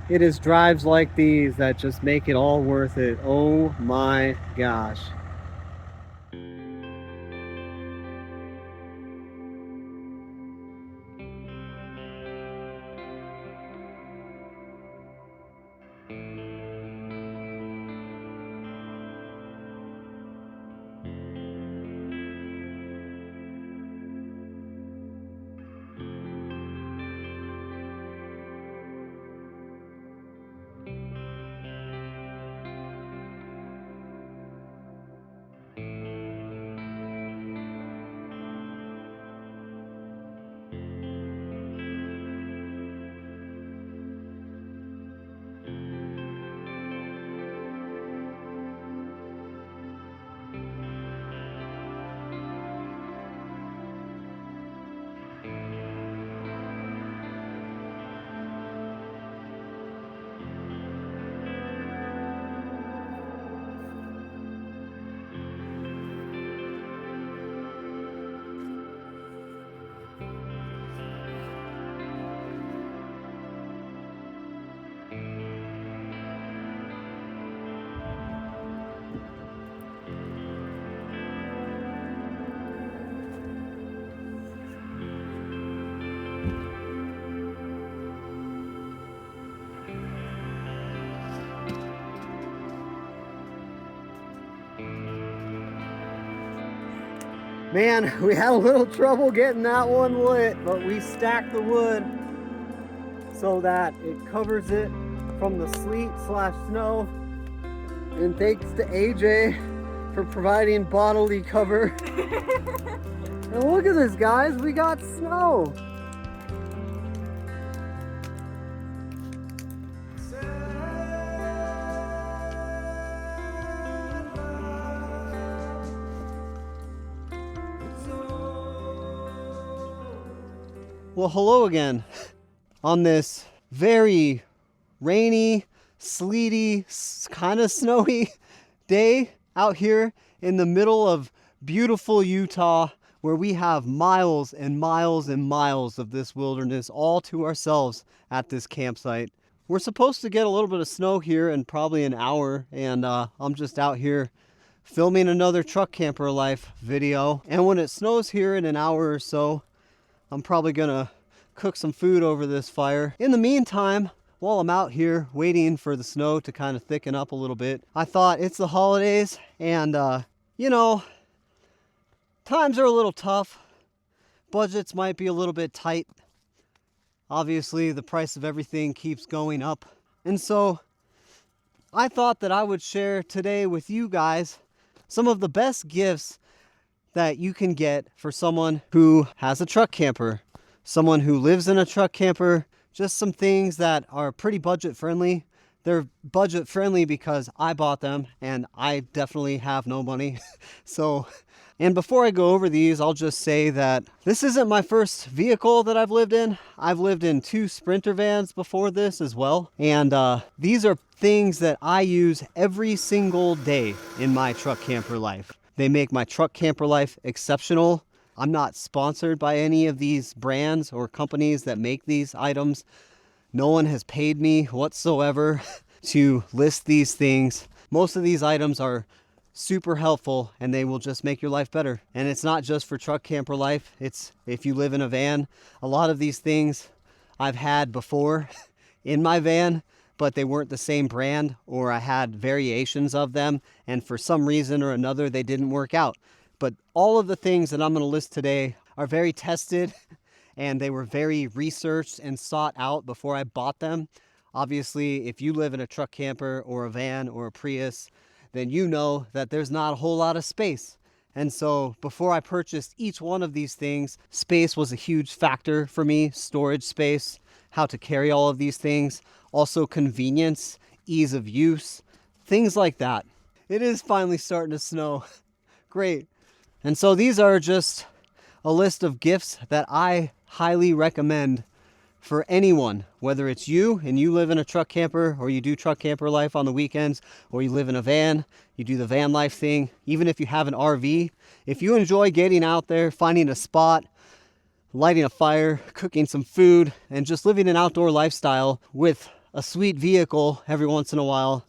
It is drives like these that just make it all worth it. Oh my gosh. Man, we had a little trouble getting that one lit, but we stacked the wood so that it covers it from the sleet slash snow. And thanks to AJ for providing bodily cover. And look at this, guys, we got snow. Well, hello again on this very rainy, sleety, kind of snowy day out here in the middle of beautiful Utah, where we have miles and miles and miles of this wilderness all to ourselves at this campsite. We're supposed to get a little bit of snow here in probably an hour, and I'm just out here filming another Truck Camper Life video. And when it snows here in an hour or so, I'm probably gonna cook some food over this fire. In the meantime, while I'm out here waiting for the snow to kind of thicken up a little bit, I thought it's the holidays and you know, times are a little tough. Budgets might be a little bit tight. Obviously, the price of everything keeps going up. And so I thought that I would share today with you guys some of the best gifts that you can get for someone who has a truck camper, someone who lives in a truck camper, just some things that are pretty budget friendly. They're budget friendly because I bought them and I definitely have no money. And before I go over these, I'll just say that this isn't my first vehicle that I've lived in. I've lived in 2 Sprinter vans before this as well. And these are things that I use every single day in my truck camper life. They make my truck camper life exceptional. I'm not sponsored by any of these brands or companies that make these items. No one has paid me whatsoever to list these things. Most of these items are super helpful and they will just make your life better. And it's not just for truck camper life. It's if you live in a van. A lot of these things I've had before in my van, but they weren't the same brand, or I had variations of them, and for some reason or another they didn't work out. But all of the things that I'm going to list today are very tested and they were very researched and sought out before I bought them. Obviously, if you live in a truck camper or a van or a Prius, then you know that there's not a whole lot of space. And so before I purchased each one of these things, space was a huge factor for me. Storage space, how to carry all of these things, also convenience, ease of use, things like that. It is finally starting to snow. Great. And so these are just a list of gifts that I highly recommend for anyone, whether it's you and you live in a truck camper, or you do truck camper life on the weekends, or you live in a van, you do the van life thing. Even if you have an RV, if you enjoy getting out there, finding a spot, lighting a fire, cooking some food, and just living an outdoor lifestyle with a sweet vehicle every once in a while,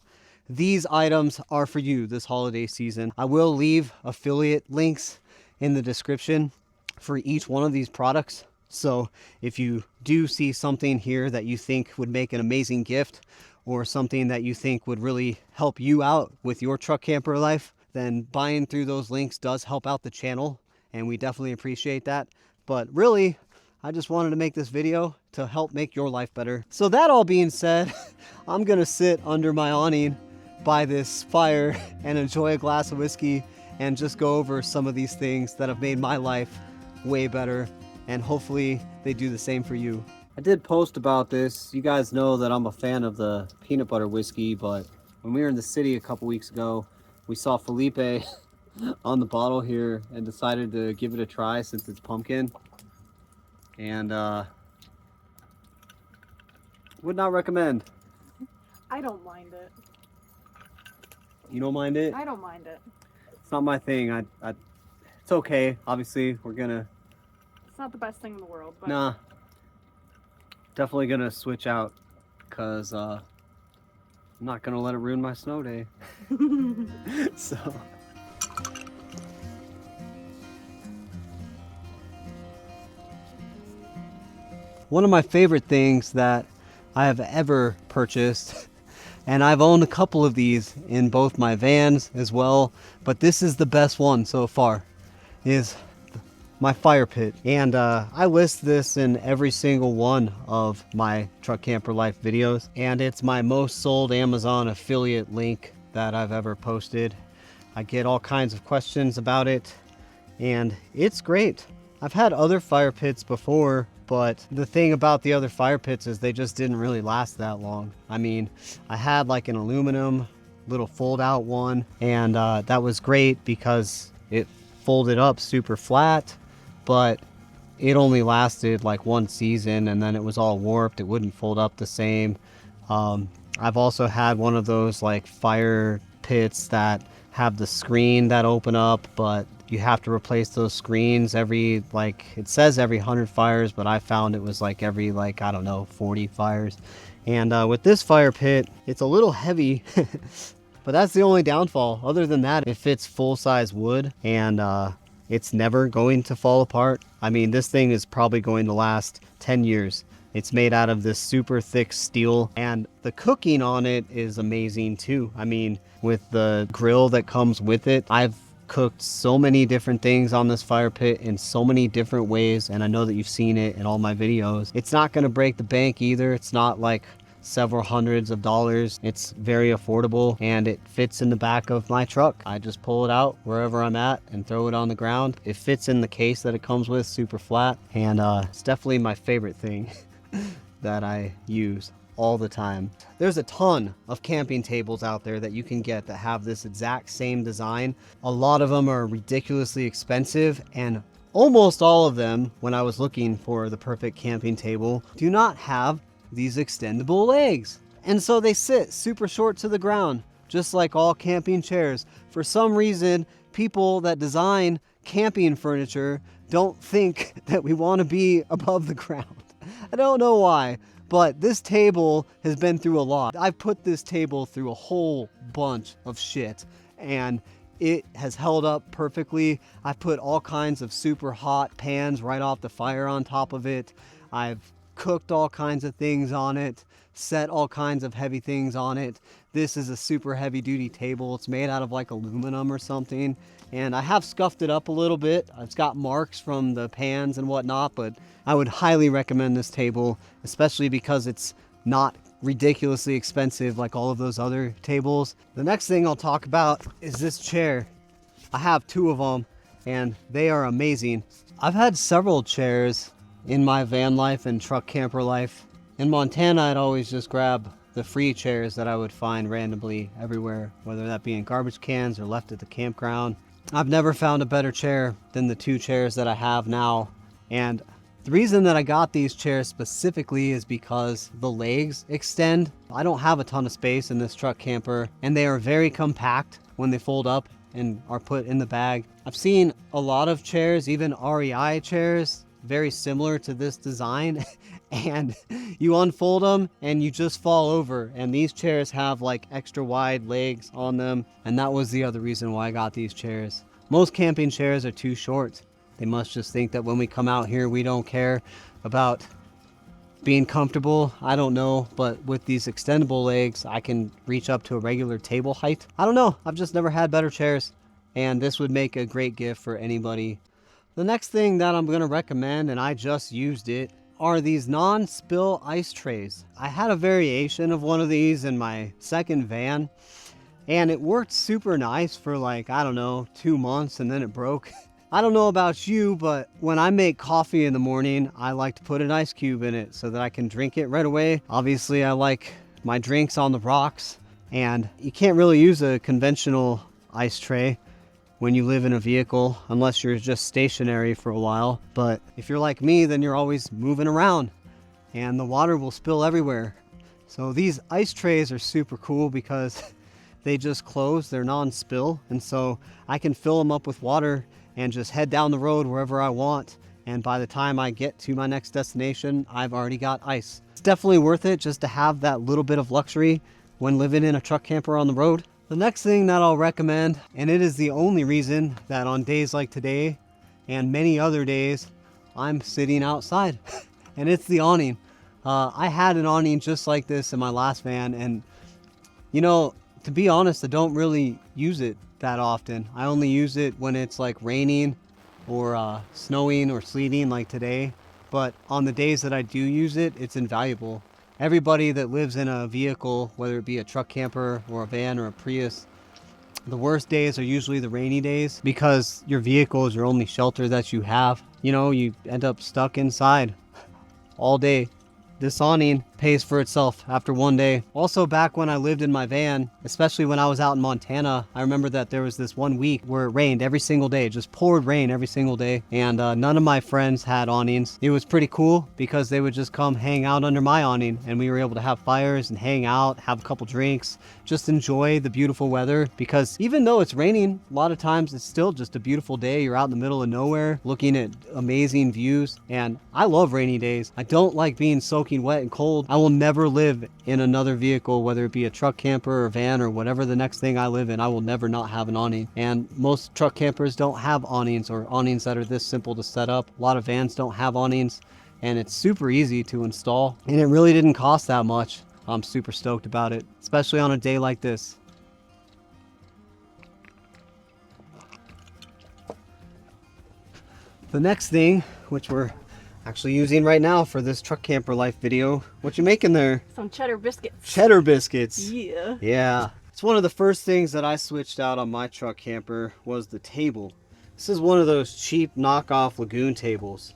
these items are for you this holiday season. I will leave affiliate links in the description for each one of these products. So if you do see something here that you think would make an amazing gift, or something that you think would really help you out with your truck camper life, then buying through those links does help out the channel, and we definitely appreciate that. But really, I just wanted to make this video to help make your life better. So that all being said, I'm gonna sit under my awning by this fire and enjoy a glass of whiskey and just go over some of these things that have made my life way better, and hopefully they do the same for you. I did post about this. You guys know that I'm a fan of the peanut butter whiskey, but when we were in the city a couple weeks ago, we saw Felipe on the bottle here and decided to give it a try since it's pumpkin. And would not recommend. I don't mind it. You don't mind it? I don't mind it. It's not my thing. It's okay. Obviously, we're gonna. It's not the best thing in the world, but Nah. Definitely gonna switch out, cause I'm not gonna let it ruin my snow day. So. One of my favorite things that I have ever purchased, and I've owned a couple of these in both my vans as well, but this is the best one so far, is my fire pit. And I list this in every single one of my Truck Camper Life videos, and it's my most sold Amazon affiliate link that I've ever posted. I get all kinds of questions about it, and it's great. I've had other fire pits before, but the thing about the other fire pits is they just didn't really last that long. I mean, I had like an aluminum little fold out one, and that was great because it folded up super flat, but it only lasted like one season, and then it was all warped. It wouldn't fold up the same. I've also had one of those like fire pits that have the screen that open up, but you have to replace those screens every, like, it says every 100 fires, but I found it was like every, like, I don't know, 40 fires. And with this fire pit, it's a little heavy, but that's the only downfall. Other than that, it fits full-size wood, and it's never going to fall apart. I mean, this thing is probably going to last 10 years. It's made out of this super thick steel, and the cooking on it is amazing too. I mean, with the grill that comes with it, I've cooked so many different things on this fire pit in so many different ways, and I know that you've seen it in all my videos. It's not going to break the bank either. It's not like several hundreds of dollars. It's very affordable, and it fits in the back of my truck. I just pull it out wherever I'm at and throw it on the ground. It fits in the case that it comes with, super flat, and it's definitely my favorite thing that I use all the time. There's a ton of camping tables out there that you can get that have this exact same design. A lot of them are ridiculously expensive, and almost all of them, when I was looking for the perfect camping table, do not have these extendable legs. And so they sit super short to the ground, just like all camping chairs. For some reason, people that design camping furniture don't think that we want to be above the ground. I don't know why, but this table has been through a lot. I've put this table through a whole bunch of shit, and it has held up perfectly. I've put all kinds of super hot pans right off the fire on top of it. I've cooked all kinds of things on it, set all kinds of heavy things on it. This is a super heavy duty table. It's made out of like aluminum or something, and I have scuffed it up a little bit. It's got marks from the pans and whatnot, but I would highly recommend this table, especially because it's not ridiculously expensive like all of those other tables. The next thing I'll talk about is this chair. I have two of them, and they are amazing. I've had several chairs in my van life and truck camper life. In Montana, I'd always just grab the free chairs that I would find randomly everywhere, whether that be in garbage cans or left at the campground. I've never found a better chair than the two chairs that I have now. And the reason that I got these chairs specifically is because the legs extend. I don't have a ton of space in this truck camper, and they are very compact when they fold up and are put in the bag. I've seen a lot of chairs, even REI chairs, very similar to this design, and you unfold them and you just fall over. And these chairs have like extra wide legs on them, and that was the other reason why I got these chairs. Most camping chairs are too short. They must just think that when we come out here we don't care about being comfortable. I don't know, but with these extendable legs I can reach up to a regular table height. I don't know, I've just never had better chairs, and this would make a great gift for anybody. The next thing that I'm going to recommend, and I just used it, are these non-spill ice trays. I had a variation of one of these in my second van, and it worked super nice for like, I don't know, 2 months, and then it broke. I don't know about you, but when I make coffee in the morning, I like to put an ice cube in it so that I can drink it right away. Obviously, I like my drinks on the rocks, and you can't really use a conventional ice tray when you live in a vehicle unless you're just stationary for a while. But if you're like me, then you're always moving around and the water will spill everywhere. So these ice trays are super cool because they just close, they're non-spill, and so I can fill them up with water and just head down the road wherever I want, and by the time I get to my next destination I've already got ice. It's definitely worth it just to have that little bit of luxury when living in a truck camper on the road. The next thing that I'll recommend, and it is the only reason that on days like today and many other days I'm sitting outside, and it's the awning. I had an awning just like this in my last van, and you know, to be honest, I don't really use it that often. I only use it when it's like raining or snowing or sleeting like today. But on the days that I do use it, it's invaluable. Everybody that lives in a vehicle, whether it be a truck camper or a van or a Prius, the worst days are usually the rainy days because your vehicle is your only shelter that you have. You know, you end up stuck inside all day. This awning pays for itself after one day. Also, back when I lived in my van, especially when I was out in Montana, I remember that there was this 1 week where it rained every single day, just poured rain every single day, and none of my friends had awnings. It was pretty cool because they would just come hang out under my awning, and we were able to have fires and hang out, have a couple drinks, just enjoy the beautiful weather. Because even though it's raining, a lot of times it's still just a beautiful day. You're out in the middle of nowhere looking at amazing views, and I love rainy days. I don't like being soaking wet and cold. I will never live in another vehicle, whether it be a truck camper or van or whatever the next thing I live in. I will never not have an awning. And most truck campers don't have awnings, or awnings that are this simple to set up. A lot of vans don't have awnings, and it's super easy to install, and it really didn't cost that much. I'm super stoked about it, especially on a day like this. The next thing, which we're actually using right now for this truck camper life video. What you making there? Some cheddar biscuits. Cheddar biscuits. Yeah. Yeah. It's one of the first things that I switched out on my truck camper was the table. This is one of those cheap knockoff lagoon tables.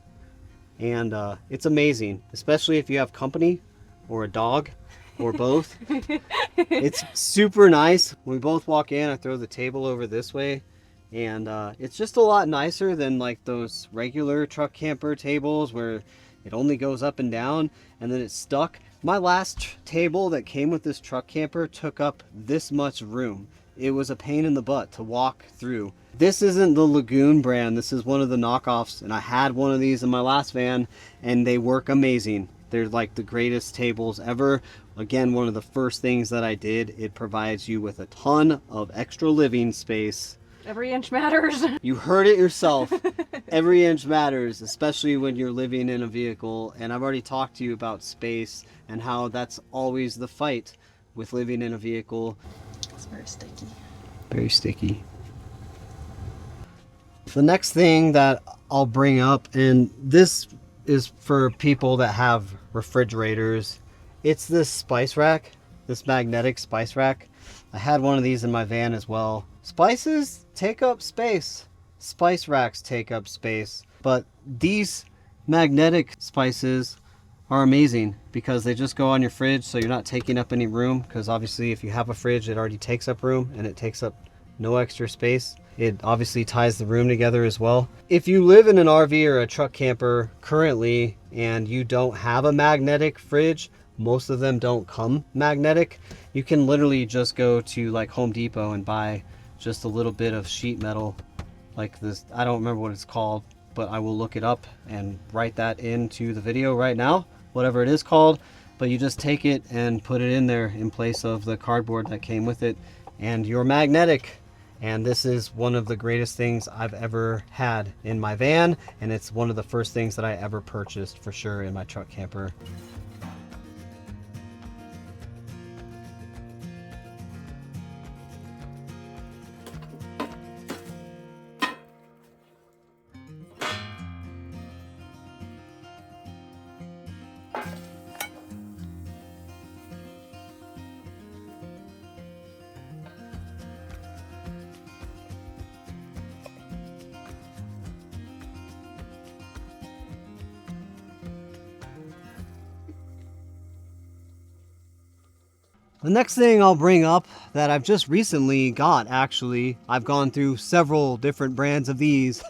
And it's amazing, especially if you have company or a dog or both. It's super nice. When we both walk in, I throw the table over this way. And it's just a lot nicer than like those regular truck camper tables where it only goes up and down and then it's stuck. My last table that came with this truck camper took up this much room. It was a pain in the butt to walk through. This isn't the Lagoon brand. This is one of the knockoffs, and I had one of these in my last van and they work amazing. They're like the greatest tables ever. Again, one of the first things that I did, it provides you with a ton of extra living space. Every inch matters. You heard it yourself. Every inch matters, especially when you're living in a vehicle. And I've already talked to you about space and how that's always the fight with living in a vehicle. It's very sticky. Very sticky. The next thing that I'll bring up, and this is for people that have refrigerators, it's this spice rack, this magnetic spice rack. I had one of these in my van as well. Spices take up space. Spice racks take up space. But these magnetic spices are amazing because they just go on your fridge, so you're not taking up any room, because obviously if you have a fridge, it already takes up room and it takes up no extra space. It obviously ties the room together as well. If you live in an RV or a truck camper currently and you don't have a magnetic fridge, most of them don't come magnetic. You can literally just go to like Home Depot and buy just a little bit of sheet metal like this. I don't remember what it's called, but I will look it up and write that into the video right now whatever it is called, but you just take it and put it in there in place of the cardboard that came with it, and you're magnetic. And this is one of the greatest things I've ever had in my van, and it's one of the first things that I ever purchased for sure in my truck camper. The next thing I'll bring up that I've just recently got, actually, I've gone through several different brands of these,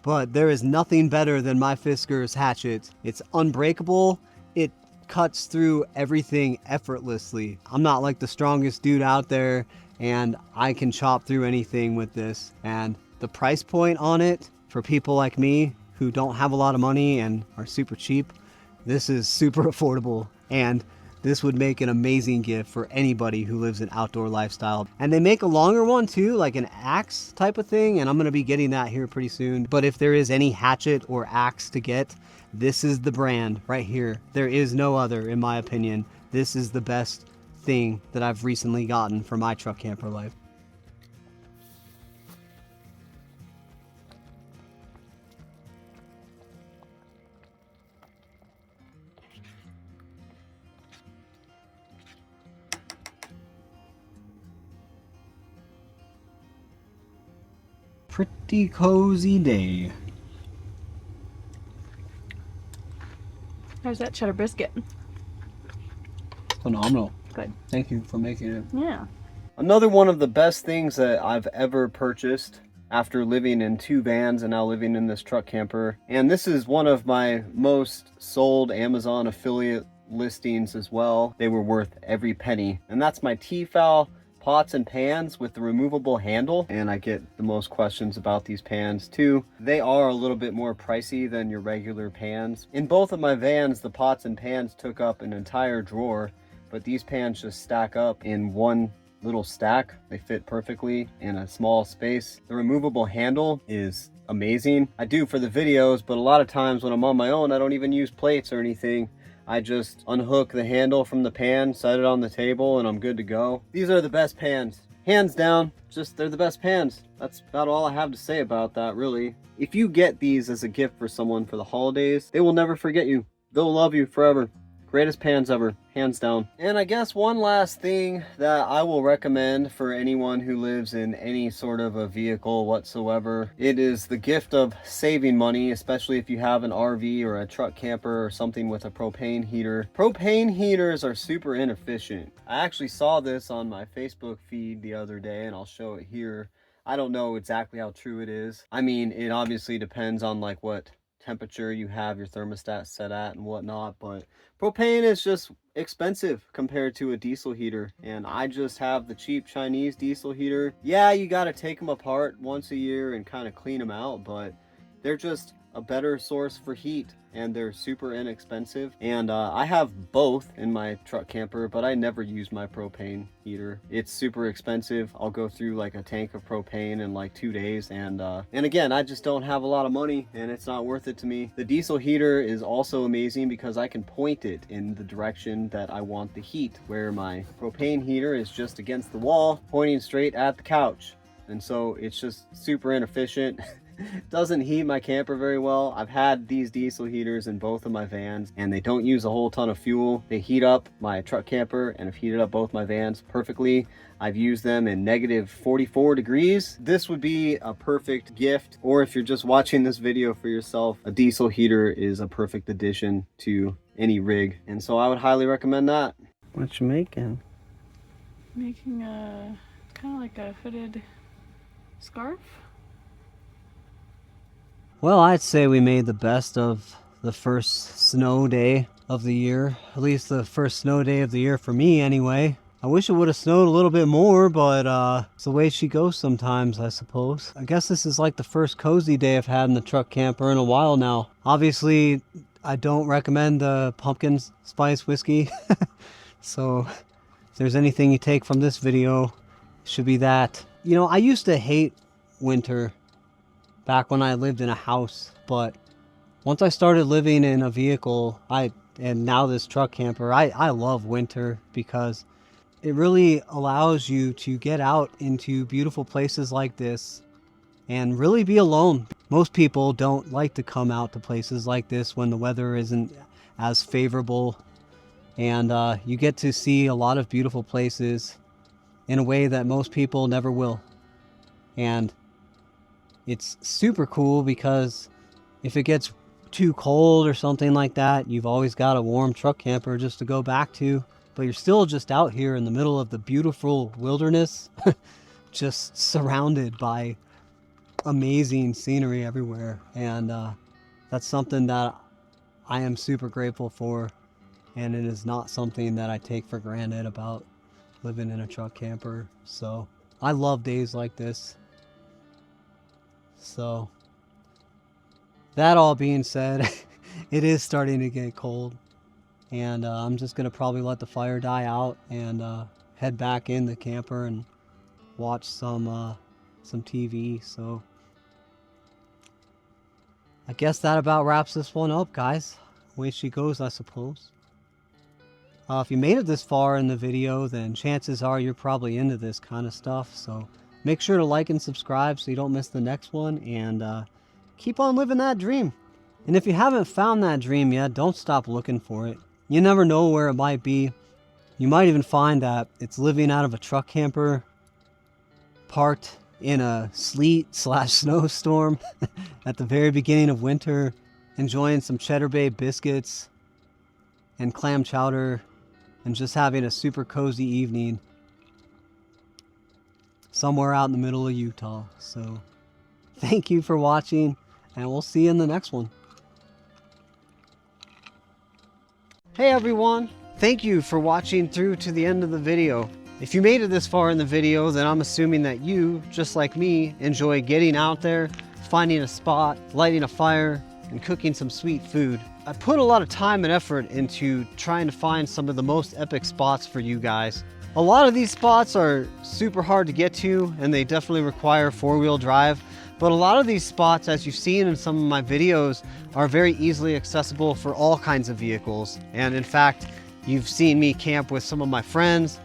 but there is nothing better than my Fiskars hatchet. It's unbreakable. It cuts through everything effortlessly. I'm not like the strongest dude out there, and I can chop through anything with this. And the price point on it for people like me who don't have a lot of money and are super cheap, this is super affordable. And this would make an amazing gift for anybody who lives an outdoor lifestyle. And they make a longer one too, like an axe type of thing, and I'm gonna be getting that here pretty soon. But if there is any hatchet or axe to get, this is the brand right here. There is no other, in my opinion. This is the best thing that I've recently gotten for my truck camper life. Pretty cozy day. How's that cheddar biscuit? Phenomenal. Good. Thank you for making it. Yeah. Another one of the best things that I've ever purchased after living in 2 vans and now living in this truck camper. And this is one of my most sold Amazon affiliate listings as well. They were worth every penny. And that's my Tefal pots and pans with the removable handle, and I get the most questions about these pans too. They are a little bit more pricey than your regular pans. In both of my vans, the pots and pans took up an entire drawer, but these pans just stack up in one little stack. They fit perfectly in a small space. The removable handle is amazing. I do for the videos, but a lot of times when I'm on my own, I don't even use plates or anything. I just unhook the handle from the pan, set it on the table, and I'm good to go. These are the best pans. Hands down, just they're the best pans. That's about all I have to say about that, really. If you get these as a gift for someone for the holidays, they will never forget you. They'll love you forever. Greatest pans ever, hands down. And I guess one last thing that I will recommend for anyone who lives in any sort of a vehicle whatsoever, it is the gift of saving money, especially if you have an RV or a truck camper or something with a propane heater. Propane heaters are super inefficient. I actually saw this on my Facebook feed the other day, and I'll show it here. I don't know exactly how true it is. I mean, it obviously depends on like what temperature you have your thermostat set at and whatnot, but propane is just expensive compared to a diesel heater, and I just have the cheap Chinese diesel heater. Yeah, you got to take them apart once a year and kind of clean them out, but they're just a better source for heat, and they're super inexpensive. And I have both in my truck camper, but I never use my propane heater. It's super expensive. I'll go through like a tank of propane in like 2 days, and again, I just don't have a lot of money, and it's not worth it to me. The diesel heater is also amazing because I can point it in the direction that I want the heat, where my propane heater is just against the wall, pointing straight at the couch. And so it's just super inefficient. Doesn't heat my camper very well. I've had these diesel heaters in both of my vans, and they don't use a whole ton of fuel. They heat up my truck camper and have heated up both my vans perfectly. I've used them in negative 44 degrees. This would be a perfect gift, or if you're just watching this video for yourself, a diesel heater is a perfect addition to any rig, and so I would highly recommend that. What you making? Making a kind of like a hooded scarf. Well, I'd say we made the best of the first snow day of the year. At least the first snow day of the year for me, anyway. I wish it would have snowed a little bit more, but it's the way she goes sometimes, I suppose. I guess this is like the first cozy day I've had in the truck camper in a while now. Obviously, I don't recommend the pumpkin spice whiskey. So if there's anything you take from this video, it should be that. You know, I used to hate winter back when I lived in a house, but once I started living in a vehicle, and now this truck camper, I love winter because it really allows you to get out into beautiful places like this and really be alone. Most people don't like to come out to places like this when the weather isn't as favorable, and you get to see a lot of beautiful places in a way that most people never will. And it's super cool because if it gets too cold or something like that, you've always got a warm truck camper just to go back to, but you're still just out here in the middle of the beautiful wilderness, just surrounded by amazing scenery everywhere. And that's something that I am super grateful for, and it is not something that I take for granted about living in a truck camper. So I love days like this. So that all being said, it is starting to get cold, and I'm just gonna probably let the fire die out and head back in the camper and watch some TV. So I guess that about wraps this one up, guys. Away she goes, I suppose. If you made it this far in the video, then chances are you're probably into this kind of stuff. So make sure to like and subscribe so you don't miss the next one, and keep on living that dream. And if you haven't found that dream yet, don't stop looking for it. You never know where it might be. You might even find that it's living out of a truck camper, parked in a sleet/snowstorm at the very beginning of winter, enjoying some Cheddar Bay Biscuits and clam chowder, and just having a super cozy evening somewhere out in the middle of Utah. So thank you for watching, and we'll see you in the next one. Hey everyone, thank you for watching through to the end of the video. If you made it this far in the video, then I'm assuming that you, just like me, enjoy getting out there, finding a spot, lighting a fire, and cooking some sweet food. I put a lot of time and effort into trying to find some of the most epic spots for you guys. A lot of these spots are super hard to get to, and they definitely require four-wheel drive. But a lot of these spots, as you've seen in some of my videos, are very easily accessible for all kinds of vehicles. And in fact, you've seen me camp with some of my friends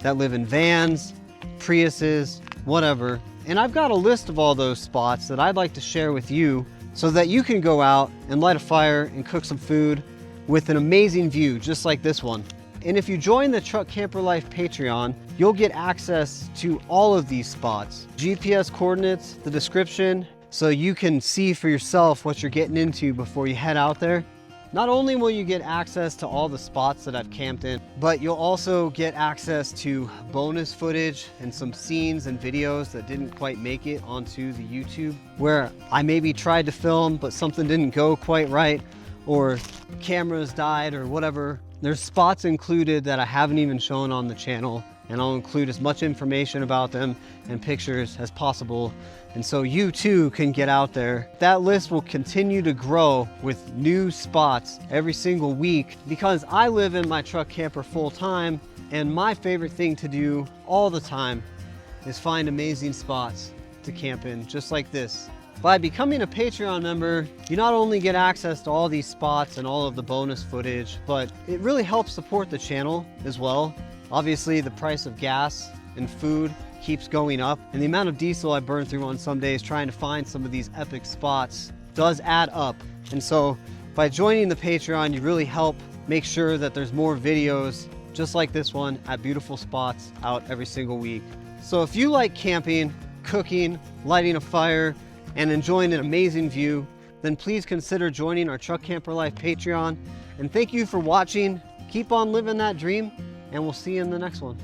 that live in vans, Priuses, whatever. And I've got a list of all those spots that I'd like to share with you so that you can go out and light a fire and cook some food with an amazing view just like this one. And if you join the Truck Camper Life Patreon, you'll get access to all of these spots. GPS coordinates, the description, so you can see for yourself what you're getting into before you head out there. Not only will you get access to all the spots that I've camped in, but you'll also get access to bonus footage and some scenes and videos that didn't quite make it onto the YouTube, where I maybe tried to film, but something didn't go quite right, or cameras died or whatever. There's spots included that I haven't even shown on the channel, and I'll include as much information about them and pictures as possible, and so you too can get out there. That list will continue to grow with new spots every single week, because I live in my truck camper full time, and my favorite thing to do all the time is find amazing spots to camp in, just like this. By becoming a Patreon member, you not only get access to all these spots and all of the bonus footage, but it really helps support the channel as well. Obviously, the price of gas and food keeps going up, and the amount of diesel I burn through on some days trying to find some of these epic spots does add up. And so by joining the Patreon, you really help make sure that there's more videos just like this one at beautiful spots out every single week. So if you like camping, cooking, lighting a fire, and enjoying an amazing view, then please consider joining our Truck Camper Life Patreon. And thank you for watching. Keep on living that dream, and we'll see you in the next one.